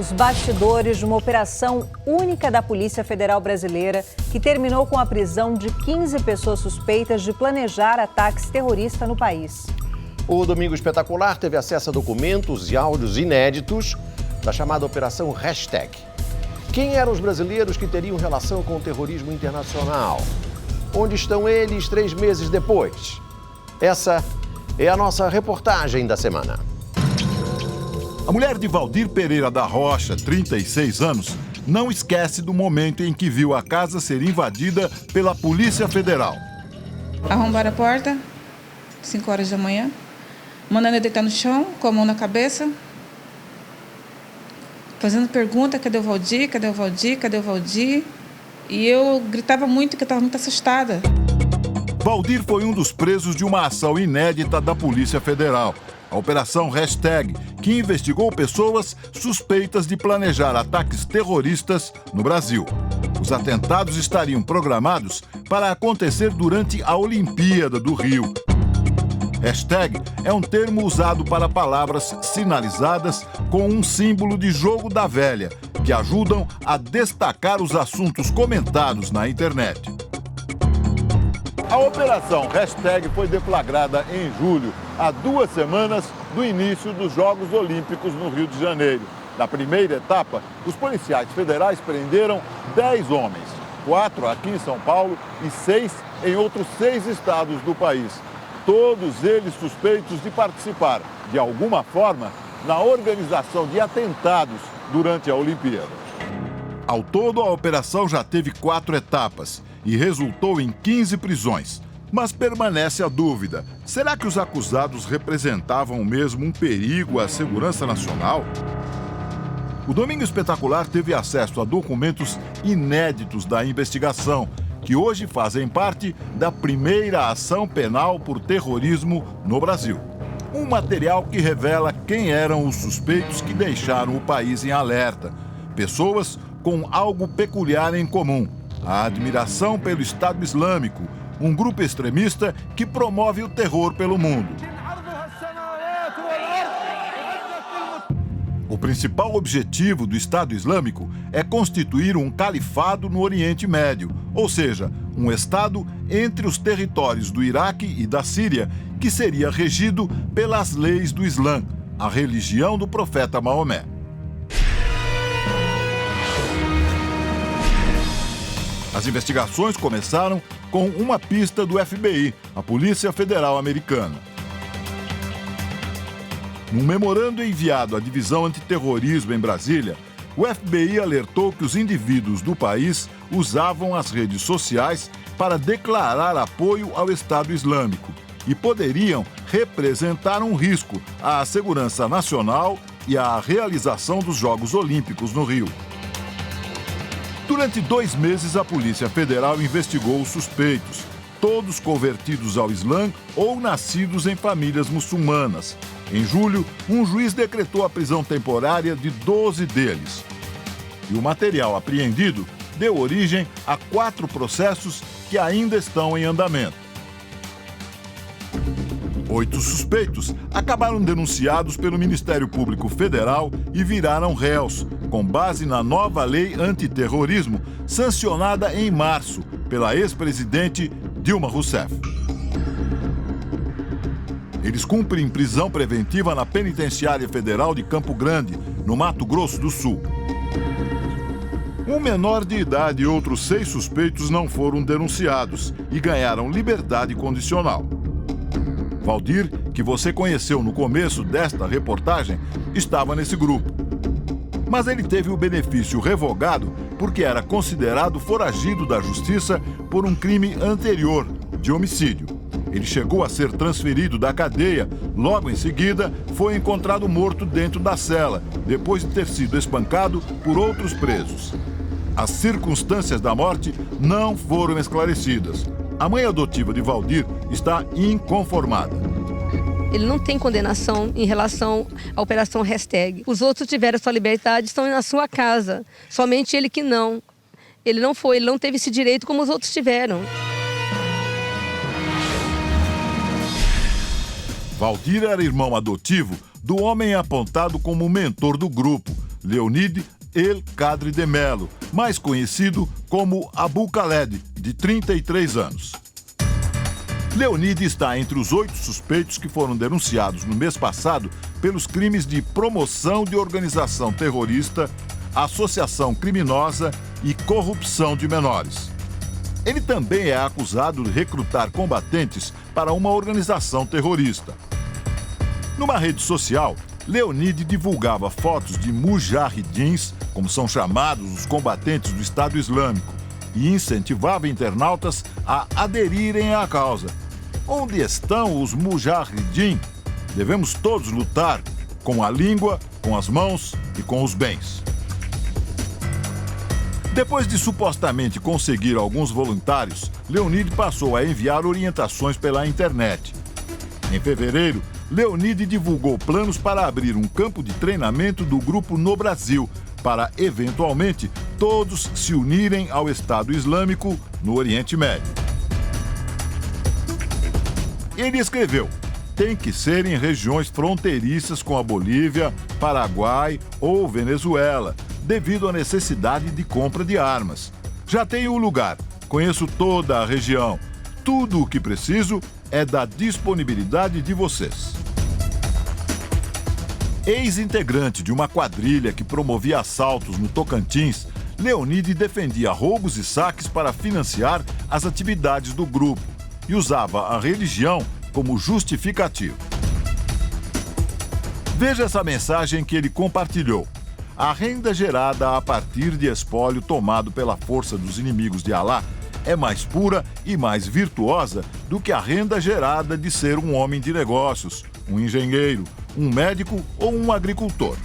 os bastidores de uma operação única da Polícia Federal Brasileira que terminou com a prisão de 15 pessoas suspeitas de planejar ataques terroristas no país. O Domingo Espetacular teve acesso a documentos e áudios inéditos da chamada Operação Hashtag. Quem eram os brasileiros que teriam relação com o terrorismo internacional? Onde estão eles 3 meses depois? Essa é a nossa reportagem da semana. A mulher de Valdir Pereira da Rocha, 36 anos, não esquece do momento em que viu a casa ser invadida pela Polícia Federal. Arrombaram a porta, 5 horas da manhã, mandando eu deitar no chão, com a mão na cabeça, fazendo pergunta, cadê o Valdir, cadê o Valdir, cadê o Valdir? E eu gritava muito, que eu estava muito assustada. Valdir foi um dos presos de uma ação inédita da Polícia Federal, a Operação Hashtag, que investigou pessoas suspeitas de planejar ataques terroristas no Brasil. Os atentados estariam programados para acontecer durante a Olimpíada do Rio. Hashtag é um termo usado para palavras sinalizadas com um símbolo de jogo da velha, que ajudam a destacar os assuntos comentados na internet. A Operação Hashtag foi deflagrada em julho, há 2 semanas do início dos Jogos Olímpicos no Rio de Janeiro. Na primeira etapa, os policiais federais prenderam 10 homens, 4 aqui em São Paulo e 6 em outros 6 estados do país. Todos eles suspeitos de participar, de alguma forma, na organização de atentados durante a Olimpíada. Ao todo, a operação já teve 4 etapas e resultou em 15 prisões. Mas permanece a dúvida: será que os acusados representavam mesmo um perigo à segurança nacional? O Domingo Espetacular teve acesso a documentos inéditos da investigação, que hoje fazem parte da primeira ação penal por terrorismo no Brasil. Um material que revela quem eram os suspeitos que deixaram o país em alerta. Pessoas com algo peculiar em comum: a admiração pelo Estado Islâmico, um grupo extremista que promove o terror pelo mundo. O principal objetivo do Estado Islâmico é constituir um califado no Oriente Médio, ou seja, um Estado entre os territórios do Iraque e da Síria, que seria regido pelas leis do Islã, a religião do profeta Maomé. As investigações começaram com uma pista do FBI, a Polícia Federal Americana. Num memorando enviado à Divisão Antiterrorismo em Brasília, o FBI alertou que os indivíduos do país usavam as redes sociais para declarar apoio ao Estado Islâmico e poderiam representar um risco à segurança nacional e à realização dos Jogos Olímpicos no Rio. Durante 2 meses, a Polícia Federal investigou os suspeitos, todos convertidos ao Islã ou nascidos em famílias muçulmanas. Em julho, um juiz decretou a prisão temporária de 12 deles. E o material apreendido deu origem a 4 processos que ainda estão em andamento. 8 suspeitos acabaram denunciados pelo Ministério Público Federal e viraram réus, com base na nova lei antiterrorismo, sancionada em março pela ex-presidente Dilma Rousseff. Eles cumprem prisão preventiva na Penitenciária Federal de Campo Grande, no Mato Grosso do Sul. Um menor de idade e outros 6 suspeitos não foram denunciados e ganharam liberdade condicional. Valdir, que você conheceu no começo desta reportagem, estava nesse grupo. Mas ele teve o benefício revogado porque era considerado foragido da justiça por um crime anterior, de homicídio. Ele chegou a ser transferido da cadeia. Logo em seguida, foi encontrado morto dentro da cela, depois de ter sido espancado por outros presos. As circunstâncias da morte não foram esclarecidas. A mãe adotiva de Valdir está inconformada. Ele não tem condenação em relação à Operação Hashtag. Os outros tiveram sua liberdade, estão na sua casa. Somente ele que não. Ele não foi, ele não teve esse direito como os outros tiveram. Valdir era irmão adotivo do homem apontado como mentor do grupo, Leonid El Kadri de Mello, mais conhecido como Abu Khaled, de 33 anos. Leonid está entre os 8 suspeitos que foram denunciados no mês passado pelos crimes de promoção de organização terrorista, associação criminosa e corrupção de menores. Ele também é acusado de recrutar combatentes para uma organização terrorista. Numa rede social, Leonid divulgava fotos de mujahidins, como são chamados os combatentes do Estado Islâmico, e incentivava internautas a aderirem à causa. Onde estão os mujahidin? Devemos todos lutar com a língua, com as mãos e com os bens. Depois de supostamente conseguir alguns voluntários, Leonid passou a enviar orientações pela internet. Em fevereiro, Leonid divulgou planos para abrir um campo de treinamento do grupo no Brasil, para, eventualmente, todos se unirem ao Estado Islâmico no Oriente Médio. Ele escreveu: tem que ser em regiões fronteiriças com a Bolívia, Paraguai ou Venezuela, devido à necessidade de compra de armas. Já tenho o lugar, conheço toda a região. Tudo o que preciso é da disponibilidade de vocês. Ex-integrante de uma quadrilha que promovia assaltos no Tocantins, Leonid defendia roubos e saques para financiar as atividades do grupo e usava a religião como justificativo. Veja essa mensagem que ele compartilhou. A renda gerada a partir de espólio tomado pela força dos inimigos de Alá é mais pura e mais virtuosa do que a renda gerada de ser um homem de negócios, um engenheiro, um médico ou um agricultor.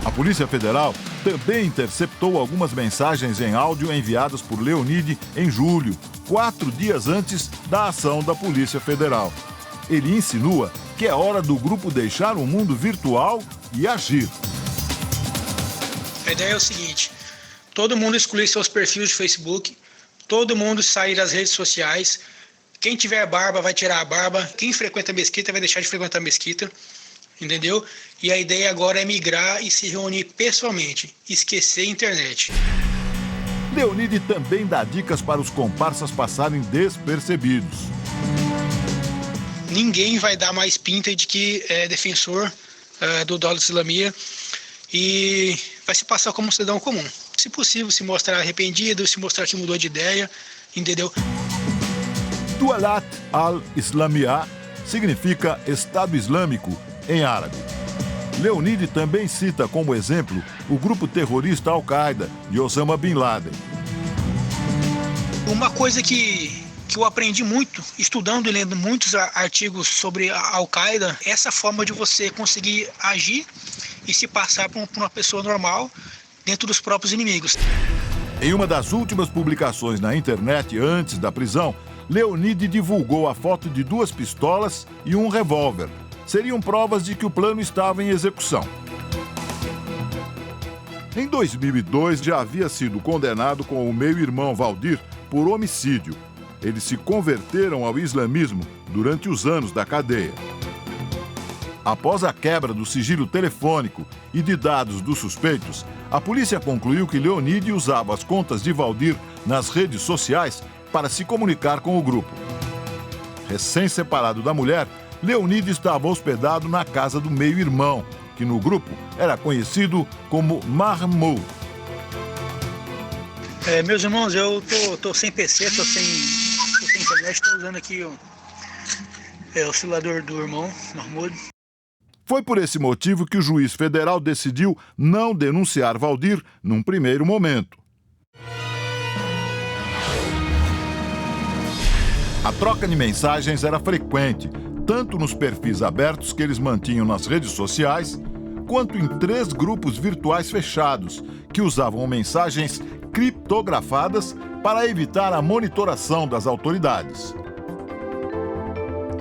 A Polícia Federal também interceptou algumas mensagens em áudio enviadas por Leonid em julho, 4 dias antes da ação da Polícia Federal. Ele insinua que é hora do grupo deixar o mundo virtual e agir. A ideia é o seguinte: todo mundo excluir seus perfis de Facebook, todo mundo sair das redes sociais. Quem tiver barba vai tirar a barba, quem frequenta a mesquita vai deixar de frequentar a mesquita, entendeu? E a ideia agora é migrar e se reunir pessoalmente, esquecer a internet. Leonid também dá dicas para os comparsas passarem despercebidos. Ninguém vai dar mais pinta de que é defensor do Dawla Islamia e vai se passar como um cidadão comum. Se possível, se mostrar arrependido, se mostrar que mudou de ideia, entendeu? Dawlat al-Islamia significa Estado Islâmico em árabe. Leonid também cita como exemplo o grupo terrorista Al-Qaeda de Osama Bin Laden. Uma coisa que eu aprendi muito, estudando e lendo muitos artigos sobre a Al-Qaeda, é essa forma de você conseguir agir e se passar por uma pessoa normal dentro dos próprios inimigos. Em uma das últimas publicações na internet antes da prisão, Leonid divulgou a foto de 2 pistolas e um revólver. Seriam provas de que o plano estava em execução. Em 2002, já havia sido condenado com o meio-irmão Valdir por homicídio. Eles se converteram ao islamismo durante os anos da cadeia. Após a quebra do sigilo telefônico e de dados dos suspeitos, a polícia concluiu que Leonid usava as contas de Valdir nas redes sociais para se comunicar com o grupo. Recém-separado da mulher, Leonid estava hospedado na casa do meio-irmão, que no grupo era conhecido como Mahmoud. Meus irmãos, eu tô sem PC, tô sem internet, estou usando aqui o oscilador do irmão, Mahmoud. Foi por esse motivo que o juiz federal decidiu não denunciar Valdir num primeiro momento. A troca de mensagens era frequente, tanto nos perfis abertos que eles mantinham nas redes sociais, quanto em 3 grupos virtuais fechados, que usavam mensagens criptografadas para evitar a monitoração das autoridades.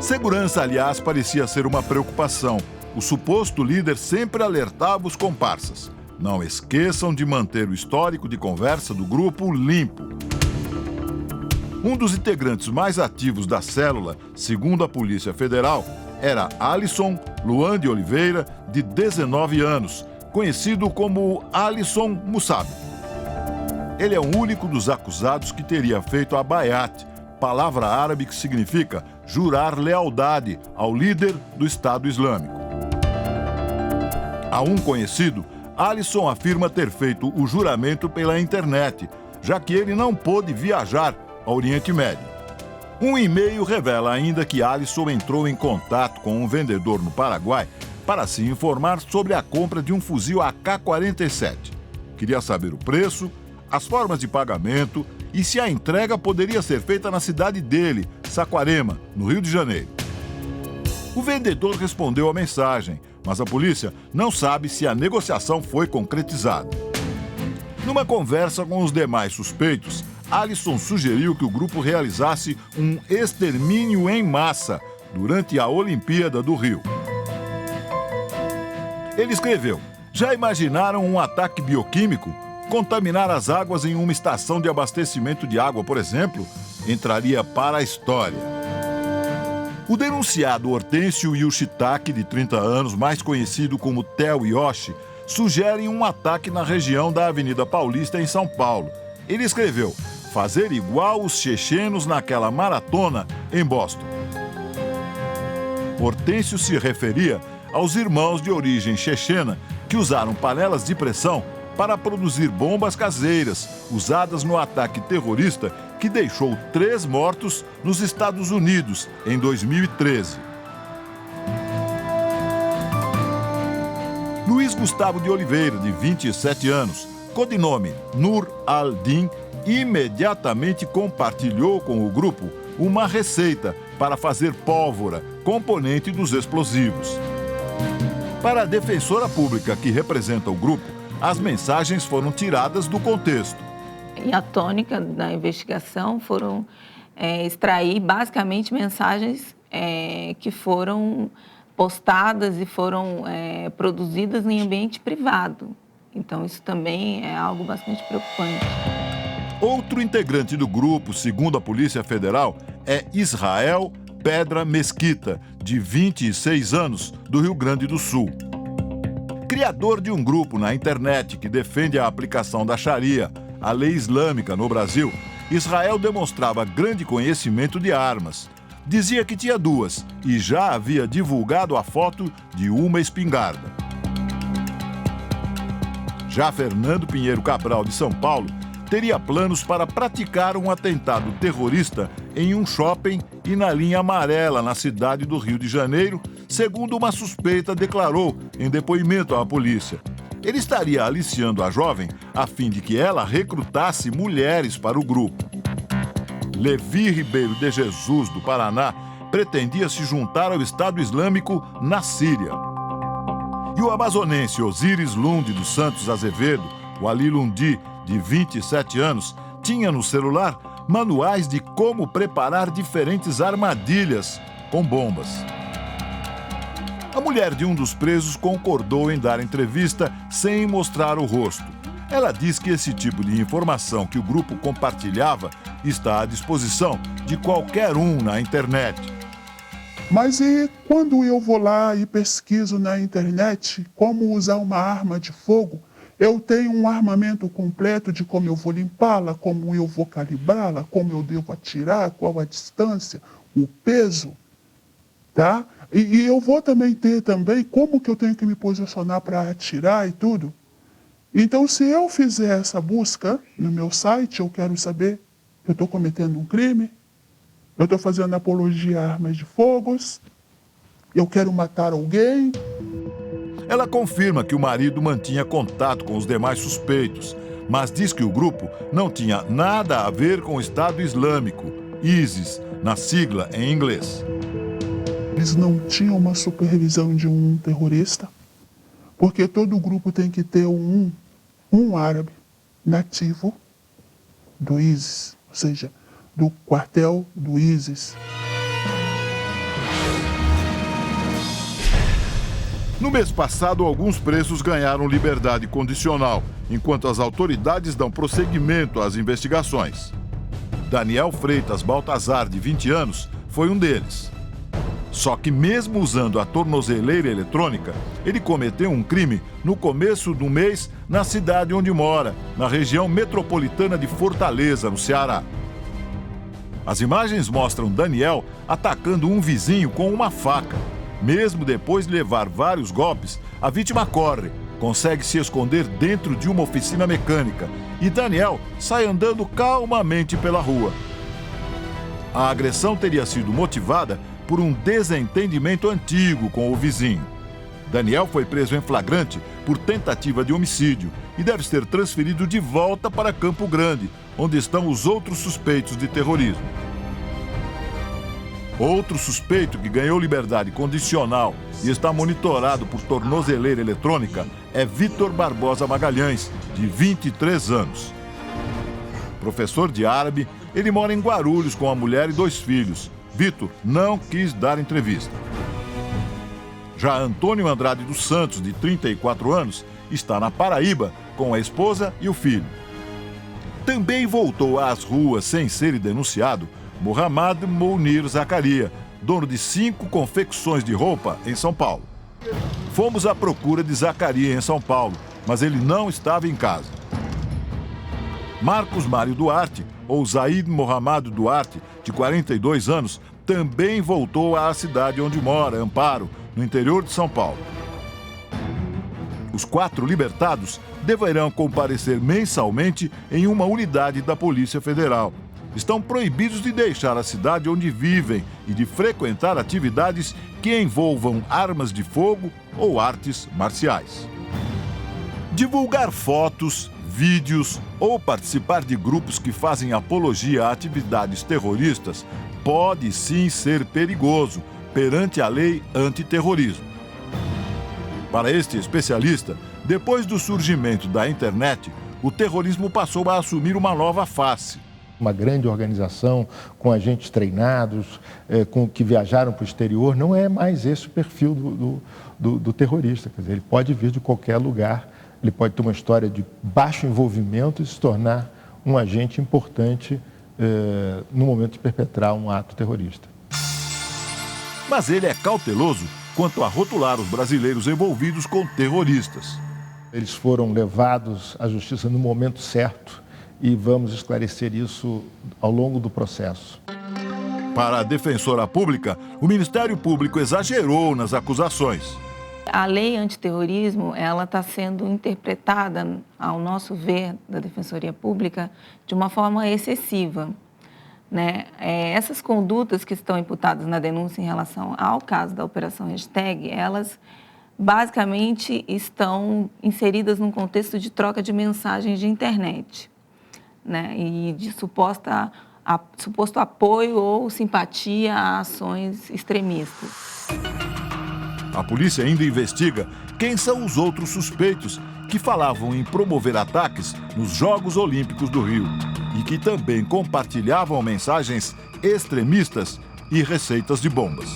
Segurança, aliás, parecia ser uma preocupação. O suposto líder sempre alertava os comparsas: não esqueçam de manter o histórico de conversa do grupo limpo. Um dos integrantes mais ativos da célula, segundo a Polícia Federal, era Alisson Luan de Oliveira, de 19 anos, conhecido como Alisson Musab. Ele é o único dos acusados que teria feito a baiat, palavra árabe que significa jurar lealdade ao líder do Estado Islâmico. A um conhecido, Alisson afirma ter feito o juramento pela internet, já que ele não pôde viajar ao Oriente Médio. Um e-mail revela ainda que Alisson entrou em contato com um vendedor no Paraguai para se informar sobre a compra de um fuzil AK-47. Queria saber o preço, as formas de pagamento e se a entrega poderia ser feita na cidade dele, Saquarema, no Rio de Janeiro. O vendedor respondeu à mensagem, mas a polícia não sabe se a negociação foi concretizada. Numa conversa com os demais suspeitos, Alisson sugeriu que o grupo realizasse um extermínio em massa durante a Olimpíada do Rio. Ele escreveu: "Já imaginaram um ataque bioquímico? Contaminar as águas em uma estação de abastecimento de água, por exemplo, entraria para a história." O denunciado Hortêncio Yoshitake, de 30 anos, mais conhecido como Theo Yoshi, sugere um ataque na região da Avenida Paulista, em São Paulo. Ele escreveu: "Fazer igual os chechenos naquela maratona em Boston." Hortêncio se referia aos irmãos de origem chechena que usaram panelas de pressão para produzir bombas caseiras usadas no ataque terrorista que deixou 3 mortos nos Estados Unidos em 2013. Luiz Gustavo de Oliveira, de 27 anos, codinome Nur al-Din, imediatamente compartilhou com o grupo uma receita para fazer pólvora, componente dos explosivos. Para a defensora pública que representa o grupo, as mensagens foram tiradas do contexto. E a tônica da investigação foram extrair basicamente mensagens que foram postadas e foram produzidas em ambiente privado. Então isso também é algo bastante preocupante. Outro integrante do grupo, segundo a Polícia Federal, é Israel Pedra Mesquita, de 26 anos, do Rio Grande do Sul. Criador de um grupo na internet que defende a aplicação da Sharia, a lei islâmica, no Brasil, Israel demonstrava grande conhecimento de armas. Dizia que tinha 2 e já havia divulgado a foto de uma espingarda. Já Fernando Pinheiro Cabral, de São Paulo, teria planos para praticar um atentado terrorista em um shopping e na linha amarela, na cidade do Rio de Janeiro, segundo uma suspeita declarou em depoimento à polícia. Ele estaria aliciando a jovem a fim de que ela recrutasse mulheres para o grupo. Levi Ribeiro de Jesus, do Paraná, pretendia se juntar ao Estado Islâmico na Síria. E o amazonense Osíris Lund dos Santos Azevedo, o Ali Lundi, de 27 anos, tinha no celular manuais de como preparar diferentes armadilhas com bombas. A mulher de um dos presos concordou em dar entrevista sem mostrar o rosto. Ela diz que esse tipo de informação que o grupo compartilhava está à disposição de qualquer um na internet. Mas e quando eu vou lá e pesquiso na internet como usar uma arma de fogo, eu tenho um armamento completo de como eu vou limpá-la, como eu vou calibrá-la, como eu devo atirar, qual a distância, o peso, tá? E eu vou também ter como que eu tenho que me posicionar para atirar e tudo. Então, se eu fizer essa busca no meu site, eu quero saber que eu estou cometendo um crime, eu estou fazendo apologia a armas de fogo, eu quero matar alguém. Ela confirma que o marido mantinha contato com os demais suspeitos, mas diz que o grupo não tinha nada a ver com o Estado Islâmico, ISIS, na sigla em inglês. Eles não tinham uma supervisão de um terrorista, porque todo grupo tem que ter um árabe nativo do ISIS, ou seja, do quartel do ISIS. No mês passado, alguns presos ganharam liberdade condicional, enquanto as autoridades dão prosseguimento às investigações. Daniel Freitas Baltazar, de 20 anos, foi um deles. Só que mesmo usando a tornozeleira eletrônica, ele cometeu um crime no começo do mês na cidade onde mora, na região metropolitana de Fortaleza, no Ceará. As imagens mostram Daniel atacando um vizinho com uma faca. Mesmo depois de levar vários golpes, a vítima corre, consegue se esconder dentro de uma oficina mecânica e Daniel sai andando calmamente pela rua. A agressão teria sido motivada por um desentendimento antigo com o vizinho. Daniel foi preso em flagrante por tentativa de homicídio e deve ser transferido de volta para Campo Grande, onde estão os outros suspeitos de terrorismo. Outro suspeito que ganhou liberdade condicional e está monitorado por tornozeleira eletrônica é Vitor Barbosa Magalhães, de 23 anos. Professor de árabe, ele mora em Guarulhos com a mulher e 2 filhos. Vitor não quis dar entrevista. Já Antônio Andrade dos Santos, de 34 anos, está na Paraíba com a esposa e o filho. Também voltou às ruas sem ser denunciado Mohamed Mounir Zacaria, dono de 5 confecções de roupa em São Paulo. Fomos à procura de Zacaria em São Paulo, mas ele não estava em casa. Marcos Mário Duarte, ou Zaid Mohamed Duarte, de 42 anos, também voltou à cidade onde mora, Amparo, no interior de São Paulo. Os 4 libertados deverão comparecer mensalmente em uma unidade da Polícia Federal. Estão proibidos de deixar a cidade onde vivem e de frequentar atividades que envolvam armas de fogo ou artes marciais. Divulgar fotos, vídeos ou participar de grupos que fazem apologia a atividades terroristas pode sim ser perigoso perante a lei antiterrorismo. Para este especialista, depois do surgimento da internet, o terrorismo passou a assumir uma nova face. Uma grande organização com agentes treinados, que viajaram para o exterior, não é mais esse o perfil do terrorista. Quer dizer, ele pode vir de qualquer lugar, ele pode ter uma história de baixo envolvimento e se tornar um agente importante no momento de perpetrar um ato terrorista. Mas ele é cauteloso quanto a rotular os brasileiros envolvidos com terroristas. Eles foram levados à justiça no momento certo e vamos esclarecer isso ao longo do processo. Para a defensora pública, o Ministério Público exagerou nas acusações. A lei antiterrorismo, ela está sendo interpretada, ao nosso ver, da Defensoria Pública, de uma forma excessiva, né? Essas condutas que estão imputadas na denúncia em relação ao caso da Operação Hashtag, elas basicamente estão inseridas num contexto de troca de mensagens de internet, né? E de suposto apoio ou simpatia a ações extremistas. A polícia ainda investiga quem são os outros suspeitos que falavam em promover ataques nos Jogos Olímpicos do Rio e que também compartilhavam mensagens extremistas e receitas de bombas.